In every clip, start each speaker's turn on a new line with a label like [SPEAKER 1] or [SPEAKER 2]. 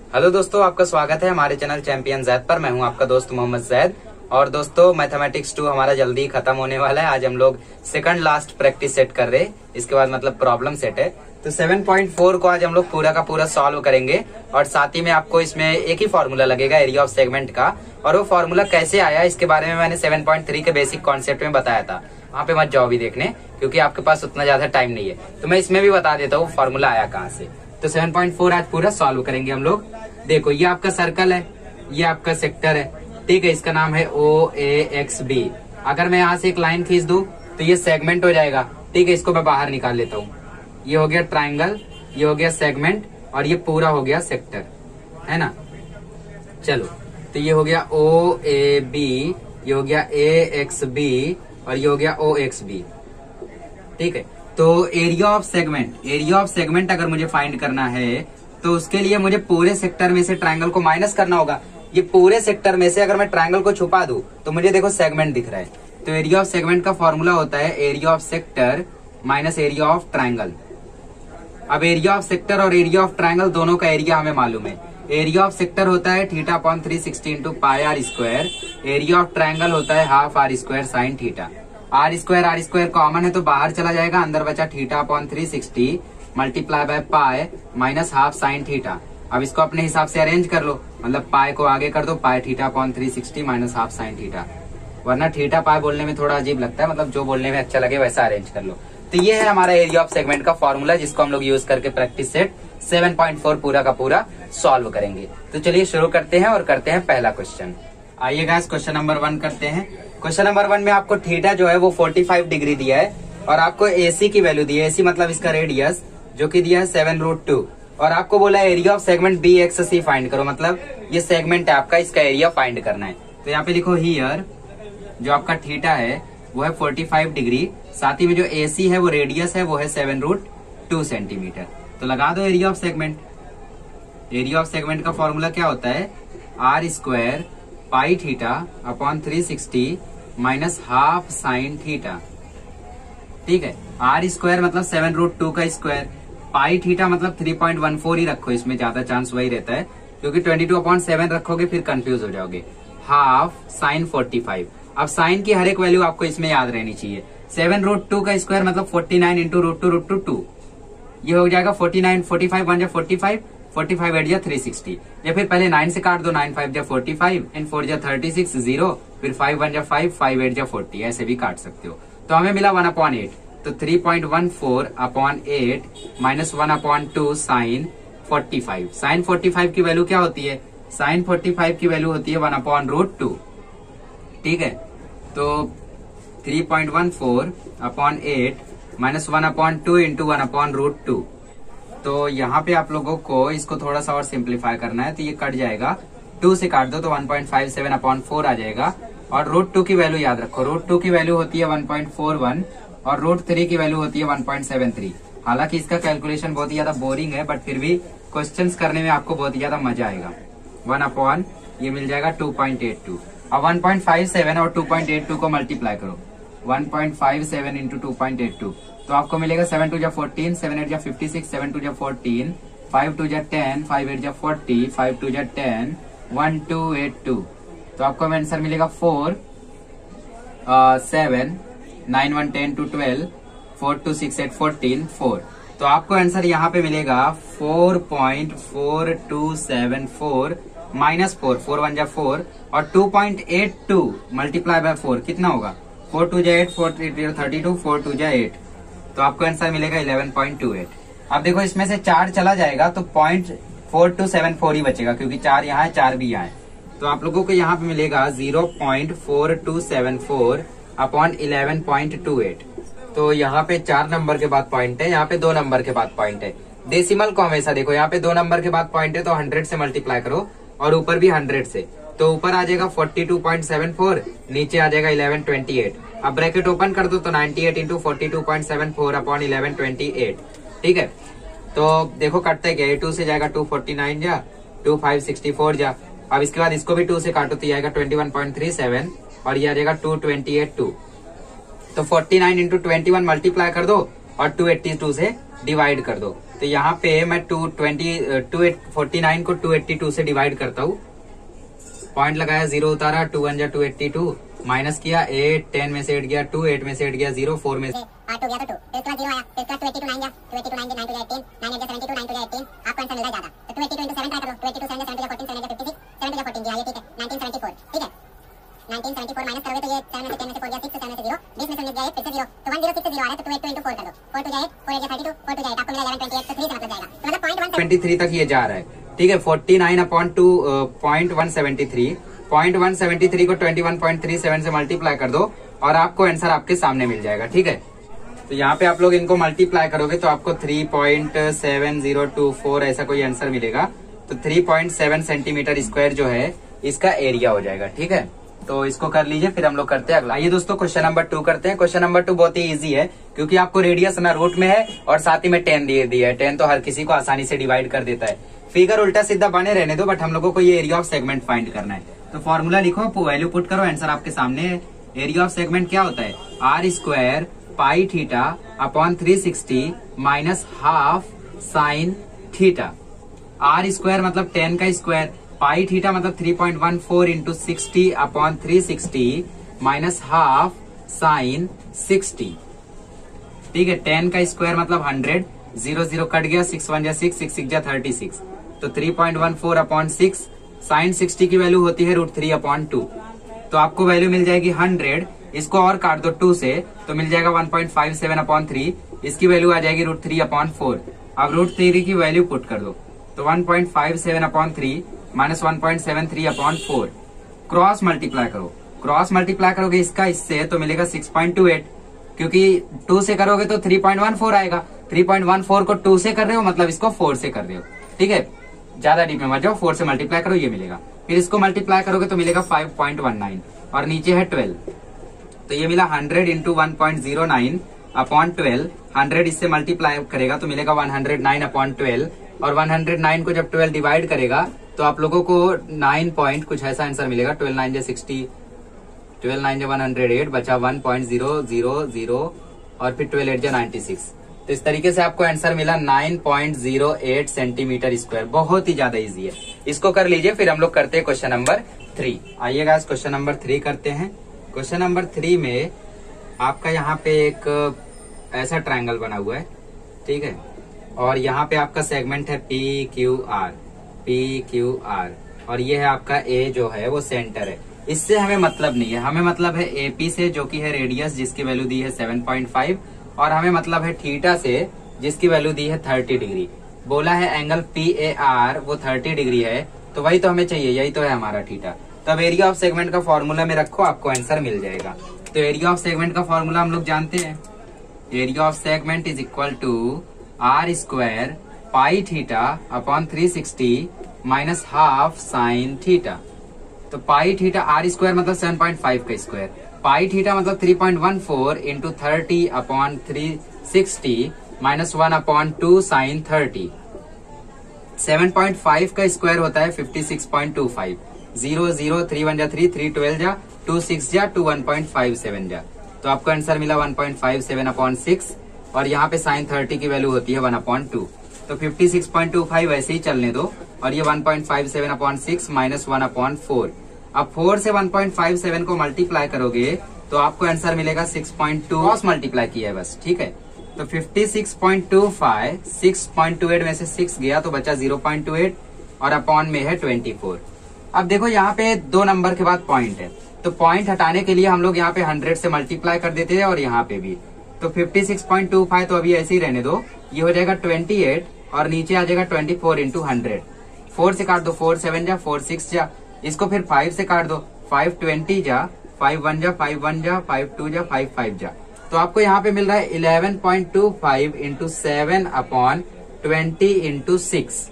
[SPEAKER 1] Hello दोस्तों, आपका स्वागत है हमारे चैनल चैंपियन जैद पर। मैं हूं आपका दोस्त मोहम्मद जैद। और दोस्तों, मैथमेटिक्स 2 हमारा जल्दी ही खत्म होने वाला है। आज हम लोग सेकंड लास्ट प्रैक्टिस सेट कर रहे हैं, इसके बाद मतलब प्रॉब्लम सेट है। तो 7.4 को आज हम लोग पूरा का पूरा सॉल्व करेंगे और साथ ही में आपको इसमें एक ही फॉर्मूला लगेगा एरिया ऑफ सेगमेंट का। और वो फॉर्मूला कैसे आया इसके बारे में मैंने 7.3 के बेसिक कॉन्सेप्ट में बताया था। वहाँ पे मत जाओ भी देखने, क्योंकि आपके पास उतना ज्यादा टाइम नहीं है। तो मैं इसमें भी बता देता हूँ फॉर्मूला आया कहाँ से। तो 7.4 आज पूरा सॉल्व करेंगे हम लोग। देखो, ये आपका सर्कल है, ये आपका सेक्टर है, ठीक है। इसका नाम है OAXB। अगर मैं यहाँ से एक लाइन खींच दूं तो ये सेगमेंट हो जाएगा, ठीक है। इसको मैं बाहर निकाल लेता हूँ। ये हो गया ट्राइंगल, ये हो गया सेगमेंट और ये पूरा हो गया सेक्टर, है ना। चलो, तो ये हो गया OAB, ये हो गया AXB और ये हो गया OXB, ठीक है। तो एरिया ऑफ सेगमेंट अगर मुझे फाइंड करना है तो उसके लिए मुझे पूरे सेक्टर में से ट्रायंगल को माइनस करना होगा। ये पूरे सेक्टर में से अगर मैं ट्रायंगल को छुपा दूं तो मुझे देखो सेगमेंट दिख रहा है। तो एरिया ऑफ सेगमेंट का फॉर्मूला होता है area of sector minus area of triangle. अब एरिया ऑफ सेक्टर और एरिया ऑफ ट्रायंगल दोनों का एरिया हमें मालूम है। एरिया ऑफ सेक्टर होता है θ/360 into pi r square. Area of triangle होता है half r square sine theta. R square common है तो बाहर चला जाएगा, अंदर बचा θ/360 multiply by pi minus half sine theta. अब इसको अपने हिसाब से अरेंज कर लो, मतलब पाई को आगे कर दो, पाई θ/360 माइनस हाफ साइन थीटा। वरना थीटा पाई बोलने में थोड़ा अजीब लगता है, मतलब जो बोलने में अच्छा लगे वैसा अरेंज कर लो। तो ये है हमारा एरिया ऑफ सेगमेंट का फॉर्मूला, जिसको हम लोग यूज करके प्रैक्टिस सेट 7.4 पूरा का पूरा सॉल्व करेंगे। तो चलिए शुरू करते हैं और करते हैं पहला क्वेश्चन। आइए गाइस, क्वेश्चन नंबर 1 करते हैं। क्वेश्चन नंबर 1 में आपको थीटा जो है वो 45 डिग्री दिया है और आपको AC की वैल्यू दी है। AC मतलब इसका रेडियस, जो कि दिया है 7√2। और आपको बोला है area of segment BXC find करो, मतलब ये सेगमेंट है आपका, इसका एरिया फाइंड करना है। तो यहाँ पे लिखो हियर जो आपका थीटा है वो है 45 डिग्री, साथ ही में जो AC है वो रेडियस है वो है 7√2 सेंटीमीटर। तो लगा दो area of segment. Area of segment का फॉर्मूला क्या होता है, R square pi θ/360 minus half sine theta, ठीक है। R स्क्वायर मतलब 7√2 का स्क्वायर, पाई थीटा मतलब 3.14 ही रखो, इसमें ज्यादा चांस वही रहता है, क्योंकि 22/7 रखोगे फिर कंफ्यूज हो जाओगे। Half sine 45। अब साइन की हर एक वैल्यू आपको इसमें याद रहनी चाहिए। 7√2 का स्क्वायर मतलब 49 इंटू √2 ये हो जाएगा 49, 45 1 जा 45, 45 8 जा 360। या फिर पहले 9 से काट दो, 9 5 जा 45, एंड 4 जा 36 0, फिर 5 1 जा 5, 5 8 जा 40, ऐसे भी काट सकते हो। तो हमें मिला 1/8, तो 3.14/8 माइनस 1/2 साइन 45। साइन 45 की वैल्यू क्या होती है, साइन 45 की वैल्यू होती है 1/√2, ठीक है। तो 3.14/8 माइनस 1/2 इंटू 1/√2। तो यहाँ पे आप लोगों को इसको थोड़ा सा और सिंप्लीफाई करना है, तो ये कट जाएगा, 2 से काट दो तो 1.57/4 आ जाएगा। और √2 की वैल्यू याद रखो, √2 की वैल्यू होती है 1.41 और √3 की वैल्यू होती है 1.73। हालांकि इसका कैलकुलेशन बहुत ही ज्यादा बोरिंग है, बट फिर भी क्वेश्चंस करने में आपको बहुत ही ज्यादा मजा आएगा। 1 ये मिल जाएगा 2.82। अब 1.57 और 2.82 को मल्टीप्लाई करो, 1.57 इंटू 2.82, तो आपको मिलेगा 7 2 जा 14, 7 8 जा 56, 7 2 जा 14, 5 2 जा 10, 5 8 जा 40, 5 2 जा 10, 1282। तो आपको आंसर मिलेगा 4 7 9 1 10 2 12 4 2 6 8 14 4। तो आपको आंसर यहाँ पे मिलेगा 4.4274 माइनस 4, 4 1 जा 4 और 2.82 मल्टीप्लाई बाय 4 कितना होगा, 4 2 जा 8, 4 3 जा 32, 4 2 जा 8। तो आपको आंसर मिलेगा 11.28। अब देखो, इसमें से 4 चला जाएगा तो 0.4274 ही बचेगा, क्योंकि 4 यहाँ है 4 भी यहाँ है। तो आप लोगों को यहाँ पे मिलेगा 0.4274 अपॉन 11.28। तो यहाँ पे 4 नंबर के बाद पॉइंट है, यहाँ पे 2 नंबर के बाद पॉइंट है। डेसिमल को हमेशा देखो, यहाँ पे 2 नंबर के बाद पॉइंट है तो 100 से मल्टीप्लाई करो और ऊपर भी 100 से, तो ऊपर आ जाएगा 42.74, नीचे आ जाएगा 1128। अब ब्रैकेट ओपन कर दो तो 98 इंटू 42.74 अपॉन 1128, ठीक है। तो देखो कटते गए, 2 से जाएगा 249 जा, 2 5 64 जा। अब इसके बाद इसको भी 2 से काटो तो आएगा 21.37 और ये आ जाएगा 228 तो 49 इंटू 21 मल्टीप्लाई कर दो और 282 से डिवाइड कर दो तो यहाँ पे मैं 249 को 282 से डिवाइड करता हूँ। पॉइंट लगाया, 0 उतारा, 2 1 जा 282, माइनस किया 8, 10 में से 8 गया 2, 8 में से 8 गया 0, 4 में से
[SPEAKER 2] 8 गया तो 2, फिर उसके बाद 0 आया, फिर उसके बाद 282 9 गया, 282 9 9 18, 9 8 72, 9 18, आपको आंसर मिल रहा है ज्यादा। तो 282 into 7 ट्राई कर लो, 282 7 7 14 7 56, 7 14 दिया, ये ठीक है। 1974 ठीक है, 1974 माइनस करोगे तो ये 7 में से 10 में से 4 गया 6, 7 में से 0, 20 में से 19 गया 1, फिर से 0, तो 106 से 0 आ रहा है, तो 282 into 4 कर दो, 4 2 जा 8, 4 8 32, 4 2 जा 8, आपको मिला 1128, तो 3 से मतलब जाएगा, तो मतलब 0.123
[SPEAKER 1] तक ये जा रहा है। ठीक है, 49/2.173, 0.173 को 21.37 से मल्टीप्लाई कर दो और आपको आंसर आपके सामने मिल जाएगा। ठीक है, तो यहाँ पे आप लोग इनको मल्टीप्लाई करोगे तो आपको 3.7024 ऐसा कोई आंसर मिलेगा। तो 3.7 सेंटीमीटर स्क्वायर जो है इसका एरिया हो जाएगा। ठीक है, तो इसको कर लीजिए, फिर हम लोग करते हैं अगला। आइए दोस्तों क्वेश्चन नंबर 2 करते हैं। क्वेश्चन नंबर 2 बहुत ही इजी है, क्योंकि आपको रेडियस ना रूट में है और साथ ही में 10 दिए दिया है। 10 तो हर किसी को आसानी से डिवाइड कर देता है। फिगर उल्टा सीधा बने रहने दो, बट हम लोगों को ये एरिया ऑफ सेगमेंट फाइंड करना है। तो फॉर्मूला लिखो, वैल्यू पुट करो, आंसर आपके सामने है। एरिया ऑफ सेगमेंट क्या होता है? R square pi theta upon 360 minus half sine theta. R square मतलब 10 का स्क्वायर, पाई थीटा मतलब 3.14 into 60 upon 360 minus half sine 60। ठीक है, 10 का स्क्वायर मतलब 100, 0 0 कट गया, 6 1 जा 6, 6 6 जा 36, तो 3.14 अपॉन 6, साइन 60 की वैल्यू होती है √3 अपॉन 2। तो आपको वैल्यू मिल जाएगी 100, इसको और काट दो 2 से तो मिल जाएगा 1.57 अपॉन 3, इसकी वैल्यू आ जाएगी √3 अपॉन 4। अब √3 की वैल्यू पुट कर दो, तो 1.57 upon 3 minus 1.73 upon 4। Cross multiply करो, क्रॉस मल्टीप्लाई करोगे इसका इससे तो मिलेगा 6.28, क्योंकि 2 से करोगे तो 3.14 आएगा। 3.14 को 2 से कर रहे हो मतलब इसको 4 से कर रहे हो। ठीक है, ज्यादा डीप में मत जाओ, 4 से मल्टीप्लाई करो, ये मिलेगा। फिर इसको मल्टीप्लाई करोगे तो मिलेगा 5.19 और नीचे है 12, तो ये मिला 100 इंटू 1.09 अपॉन 12। 100 इससे मल्टीप्लाई करेगा तो मिलेगा 109 अपॉन 12, और 109 को जब 12 डिवाइड करेगा तो आप लोगों को 9 पॉइंट कुछ ऐसा आंसर मिलेगा। 12 9 जा 60, 12 9 जा 108, बचा 1.000 और फिर 12 8 जा 96। तो इस तरीके से आपको आंसर मिला 9.08 सेंटीमीटर स्क्वायर। बहुत ही ज्यादा इजी है, इसको कर लीजिए। फिर हम लोग करते हैं क्वेश्चन नंबर 3। आइए गाइस क्वेश्चन नंबर 3 करते हैं। क्वेश्चन नंबर 3 में आपका यहाँ पे एक ऐसा ट्रायंगल बना हुआ है, ठीक है, और यहाँ पे आपका सेगमेंट है PQR, और ये है आपका A जो है वो सेंटर है। इससे हमें मतलब नहीं है, हमें मतलब है AP से जो कि है रेडियस जिसकी वैल्यू दी है 7.5, और हमें मतलब है थीटा से जिसकी वैल्यू दी है 30 डिग्री। बोला है एंगल PAR वो 30 डिग्री है, तो वही तो हमें चाहिए, यही तो है हमारा थीटा। तब एरिया ऑफ सेगमेंट का फॉर्मूला में रखो, आपको आंसर मिल जाएगा। तो एरिया ऑफ सेगमेंट का फॉर्मूला हम लोग जानते हैं, area of segment is equal to r square pi theta upon 360 minus half sine theta. तो पाई थीटा, आर स्क्वायर मतलब 7.5 का स्क्वायर, पाई थीटा मतलब 3.14 into 30 upon 360 minus 1 upon 2 sine 30। 7.5 का स्क्वायर होता है 56.25। 0 0 3 1 जा 3, 3 12 जा 2 6 जा 2 1.57 जा। तो आपको आंसर मिला 1.57 अपॉन 6, और यहाँ पे साइन 30 की वैल्यू होती है 1 अपॉन 2। तो 56.25 वैसे ही चलने दो, और ये 1.57 अपॉन 6 माइनस 1 अपॉन 4। अब 4 से 1.57 को मल्टीप्लाई करोगे तो आपको आंसर मिलेगा 6.2, क्रॉस मल्टीप्लाई किया है बस। ठीक है, तो 56.25, 6.28 में से 6 गया तो बचा 0.28, और अपॉन में है 24। अब देखो यहाँ पे 2 नंबर के बाद पॉइंट है, तो पॉइंट हटाने के लिए हम लोग यहाँ पे 100 से मल्टीप्लाई कर देते हैं, और यहाँ पे भी। तो 56.25 तो अभी ऐसे ही रहने दो, ये हो जाएगा 28, और नीचे आ जाएगा 24 इंटू 100। 4 से काट दो, 4 7 जा 4 6 जा, इसको फिर 5 से काट दो, 5 20 जा, 5 1 जा 5 1 जा, 5 2 जा 5 5 जा। तो आपको यहाँ पे मिल रहा है 11.25 इंटू 7 अपॉन 20 इंटू 6।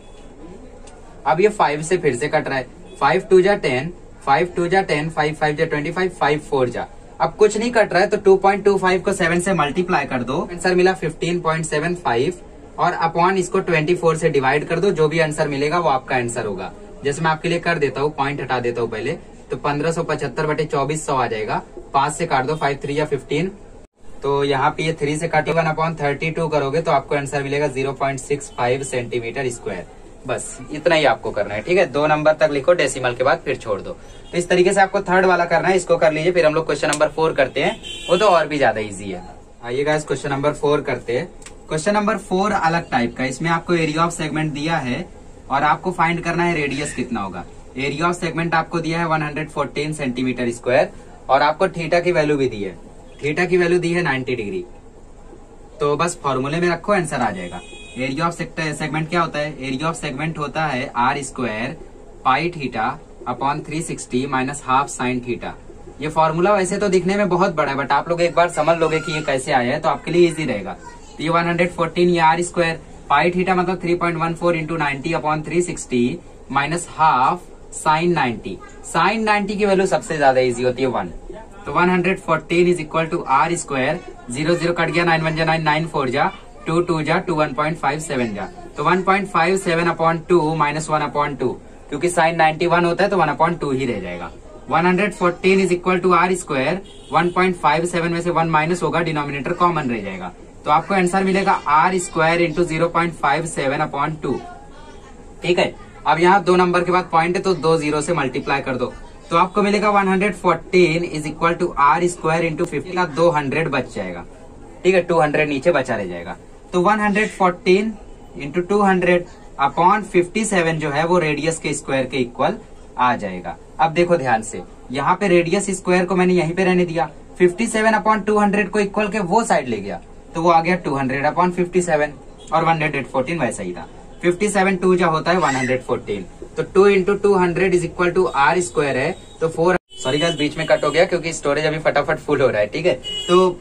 [SPEAKER 1] अब ये 5 से फिर से कट रहा है, 5 2 जा 10, 5 2 जा 10, 5 5 जा 25, 5 4 जा। अब कुछ नहीं कट रहा है, तो 2.25 को 7 से मल्टीप्लाई कर दो, आंसर मिला 15.75, और अपॉन इसको 24 से डिवाइड कर दो, जो भी आंसर मिलेगा वो आपका आंसर होगा। जैसे मैं आपके लिए कर देता हूँ, पॉइंट हटा देता हूँ पहले, तो 1575/2400 आ जाएगा। 5 से काट दो, 5 3 या 15, तो यहाँ पे ये 3 से काटे 1/32 करोगे तो आपको आंसर मिलेगा 0.65 सेंटीमीटर स्क्वायर। बस इतना ही आपको करना है, ठीक है। 2 नंबर तक लिखो डेसिमल के बाद फिर छोड़ दो। तो इस तरीके से आपको थर्ड वाला करना है, इसको कर लीजिए। फिर हम लोग क्वेश्चन नंबर 4 करते हैं, वो तो और भी ज्यादा इजी है। आइए गाइस क्वेश्चन नंबर 4 करते हैं। क्वेश्चन नंबर 4 अलग टाइप का, इसमें आपको एरिया ऑफ सेगमेंट दिया है और आपको फाइंड करना है रेडियस कितना होगा। एरिया ऑफ सेगमेंट आपको दिया है 114 सेंटीमीटर स्क्वायर और आपको थीटा की वैल्यू भी दी है। थीटा की वैल्यू दी है 90 डिग्री। तो बस फॉर्मूले में रखो, आंसर आ जाएगा। एरिया ऑफ सेगमेंट क्या होता है? एरिया ऑफ सेगमेंट होता है r square pi theta upon 360 minus half sine theta. ये फॉर्मूला वैसे तो दिखने में बहुत बड़ा है, बट आप लोग एक बार समझ लोगे कि ये कैसे आया है तो आपके लिए इजी रहेगा। तो ये 114 ये आर स्क्वायर, पाई थीटा मतलब 3.14 into 90 upon 360 minus half sine 90। Sine 90 की वैल्यू सबसे ज्यादा इजी होती है 1। तो 114 is equal to r square, 0 0 cut गया, 9 1 जा 9, 9 4 जा 2 2 जा 2 1.57 जा। तो 1.57 अपॉन 2 माइनस 1 अपॉन 2, क्योंकि साइन 91 होता है तो 1 अपॉन 2 ही रह जाएगा। 114 is equal to r square, 1.57 में से 1 माइनस होगा, डिनोमिनेटर कॉमन रह जाएगा। तो आपको आंसर मिलेगा आर स्क्वायर इंटू 0.57 अपॉन 2, ठीक है। अब यहाँ 2 नंबर के बाद पॉइंट है तो 2 0 से मल्टीप्लाई कर दो तो आपको मिलेगा 114 is equal to r square into 50 का 200 बच जाएगा, ठीक है। 200 नीचे बचा रह जाएगा। तो 114 इंटू 200 अपॉन 57 जो है वो रेडियस के स्क्वायर के इक्वल आ जाएगा। अब देखो ध्यान से, यहाँ पे रेडियस स्क्वायर को मैंने यहीं पे रहने दिया, 57 अपॉन 200 को इक्वल के वो साइड ले गया तो वो आ गया 200 अपॉन 57 और 114 वैसा ही था। 57 2 जो होता है 114, तो 2 into 200 is equal to r square है तो 4। सॉरी गाइस बीच में कट हो गया क्योंकि स्टोरेज अभी फटाफट फुल हो रहा है, ठीक है। तो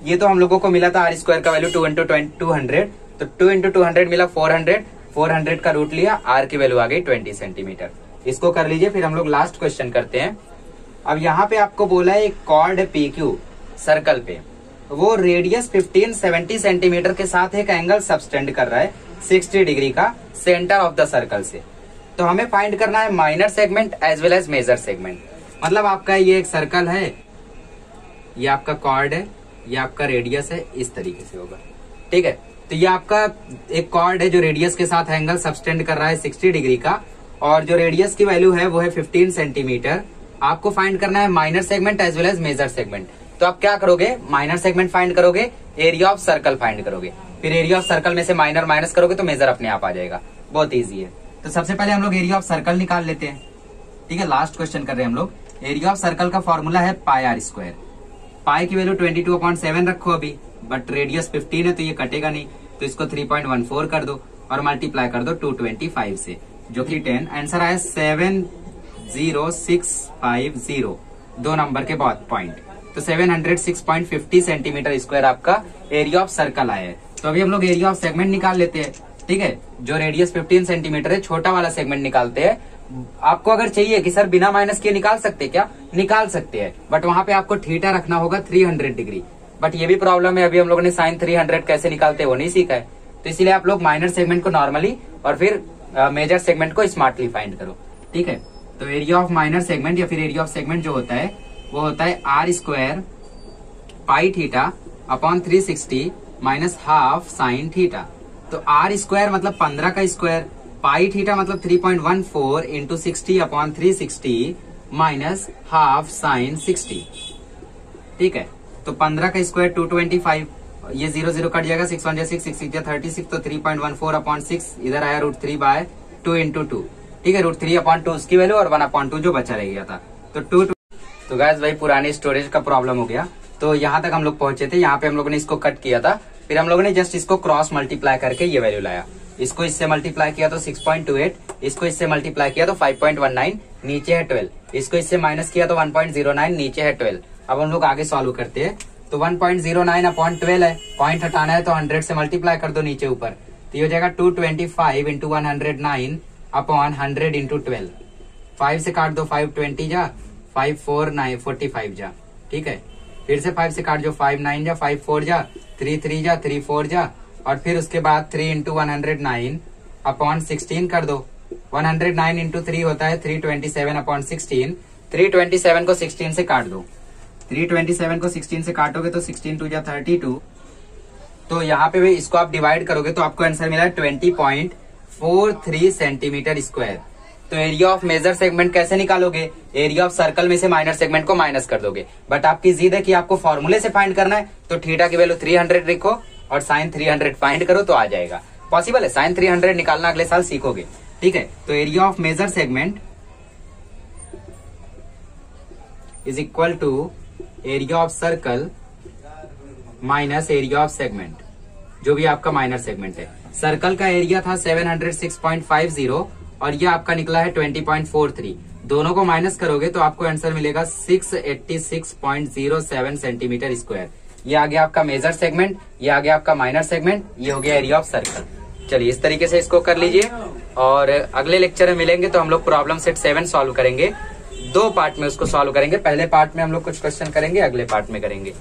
[SPEAKER 1] ये तो हम लोगों को मिला था आर स्क्वायर का वैल्यू 2 इंटू 200, तो 2 इंटू 200 मिला 400 का रूट लिया, आर की वैल्यू आ गई 20 सेंटीमीटर। इसको कर लीजिए। फिर हम लोग लास्ट क्वेश्चन करते हैं। अब यहाँ पे आपको बोला है एक कॉर्ड PQ सर्कल पे, वो रेडियस 1570 सेंटीमीटर के साथ एक एंगल सबटेंड कर रहा है 60 डिग्री का सेंटर ऑफ द सर्कल से। तो हमें फाइंड करना है minor segment as well as major segment. मतलब आपका ये एक सर्कल है, ये आपका कॉर्ड है, ये आपका रेडियस है, इस तरीके से होगा, ठीक है। तो ये आपका एक कॉर्ड है जो रेडियस के साथ एंगल सबटेंड कर रहा है 60 डिग्री का और जो रेडियस की वैल्यू है वो है 15 सेंटीमीटर। आपको फाइंड करना है minor segment as well as major segment. तो आप क्या करोगे? माइनर सेगमेंट फाइंड करोगे, एरिया ऑफ सर्कल फाइंड करोगे, फिर एरिया ऑफ सर्कल में से माइनर माइनस करोगे तो मेजर अपने आप आ जाएगा। बहुत इजी है। तो सबसे पहले हम लोग एरिया ऑफ सर्कल निकाल लेते हैं, ठीक है। लास्ट क्वेश्चन कर रहे हैं हम लोग। एरिया ऑफ सर्कल का फॉर्मूला है पाई आर स्क्वायर। पाई की वैल्यू 22/7 रखो अभी, बट रेडियस 15 है तो ये कटेगा नहीं, तो इसको 3.14 कर दो और मल्टीप्लाई कर दो 225 से, जो कि 10। आंसर आया 70650, 2 नंबर के बाद पॉइंट। तो 706.50 सेंटीमीटर स्क्वायर आपका एरिया ऑफ सर्कल आया है। तो अभी हम लोग एरिया ऑफ सेगमेंट निकाल लेते हैं, ठीक है। जो रेडियस 15 सेंटीमीटर है, छोटा वाला सेगमेंट निकालते हैं। आपको अगर चाहिए कि सर बिना माइनस किए निकाल सकते हैं क्या? निकाल सकते हैं, बट वहां पे आपको थीटा रखना होगा 300 डिग्री। बट ये भी प्रॉब्लम है, अभी हम लोगों ने साइन 300 कैसे निकालते हैं वो नहीं सीखा है। तो इसीलिए आप लोग माइनर सेगमेंट को नॉर्मली और फिर मेजर सेगमेंट को स्मार्टली फाइंड करो, ठीक है। तो एरिया ऑफ माइनर सेगमेंट या फिर एरिया ऑफ सेगमेंट जो होता है वो होता है r square pi theta upon 360 minus half sine theta. तो आर स्क्वायर मतलब 15 का स्क्वायर, पाई थीटा मतलब 3.14 into 60 upon 360 minus half sine 60, ठीक है। तो 15 का स्क्वायर 225, ये 0 0 कट जाएगा, 6 1 6 6 6 36, तो 3.14 अपॉन 6 इधर आया √3/2 इंटू 2, ठीक है। √3 अपॉन 2 उसकी वैल्यू और 1 अपॉन 2 जो बचा रह गया था, तो 2। तो गाइस भाई पुरानी स्टोरेज का प्रॉब्लम हो गया, तो यहाँ तक हम लोग पहुंचे थे। यहाँ पे हम लोगों ने इसको कट किया था, फिर हम लोगों ने जस्ट इसको क्रॉस मल्टीप्लाई करके ये वैल्यू लाया। इसको इससे मल्टीप्लाई किया तो 6.28, इसको इससे मल्टीप्लाई किया तो 5.19, नीचे है 12, इसको इससे माइनस किया तो 1.09, नीचे है 12। अब हम लोग आगे सॉल्व करते हैं। तो 1.09 अपॉन 12 है, पॉइंट हटाना है तो 100 से मल्टीप्लाई कर दो नीचे ऊपर, तो ये हो जाएगा 225 इंटू 109 अपॉन 100 इंटू 12। 5 से काट दो, 5 20 जा, 5 4 9 45 जा, ठीक है। फिर से 5 से काट जो, 5 9 जा, 5 4 जा, 3 3 जा, 3 4 जा, और फिर उसके बाद 3 इंटू 109 अपॉन 16 कर दो। 109 इंटू 3 होता है 327 अपॉन 16, 327 को 16 से काट दो, 327 को 16 से काटोगे तो 16 2 जा 32। तो यहाँ पे भी इसको आप डिवाइड करोगे तो आपको आंसर मिला 20.43 सेंटीमीटर स्क्वायर। तो एरिया ऑफ मेजर सेगमेंट कैसे निकालोगे? एरिया ऑफ सर्कल में से माइनर सेगमेंट को माइनस कर दोगे। बट आपकी जिद है कि आपको फॉर्मूले से फाइंड करना है, तो थीटा की वैल्यू 300 लिखो और साइन 300 फाइंड करो तो आ जाएगा। पॉसिबल है, साइन 300 निकालना अगले साल सीखोगे। ठीक है, तो area of major segment is equal to area of circle minus area of segment, जो भी आपका माइनर सेगमेंट है। सर्कल का एरिया था 706.50 और ये आपका निकला है 20.43। दोनों को माइनस करोगे तो आपको आंसर मिलेगा 686.07 सेंटीमीटर स्क्वायर। ये आ गया आपका मेजर सेगमेंट, ये आ गया आपका माइनर सेगमेंट, ये हो गया एरिया ऑफ सर्कल। चलिए इस तरीके से इसको कर लीजिए और अगले लेक्चर में मिलेंगे तो हम लोग प्रॉब्लम सेट 7 सॉल्व करेंगे। 2 पार्ट में उसको सॉल्व करेंगे। पहले पार्ट में हम लोग कुछ क्वेश्चन करेंगे, अगले पार्ट में करेंगे।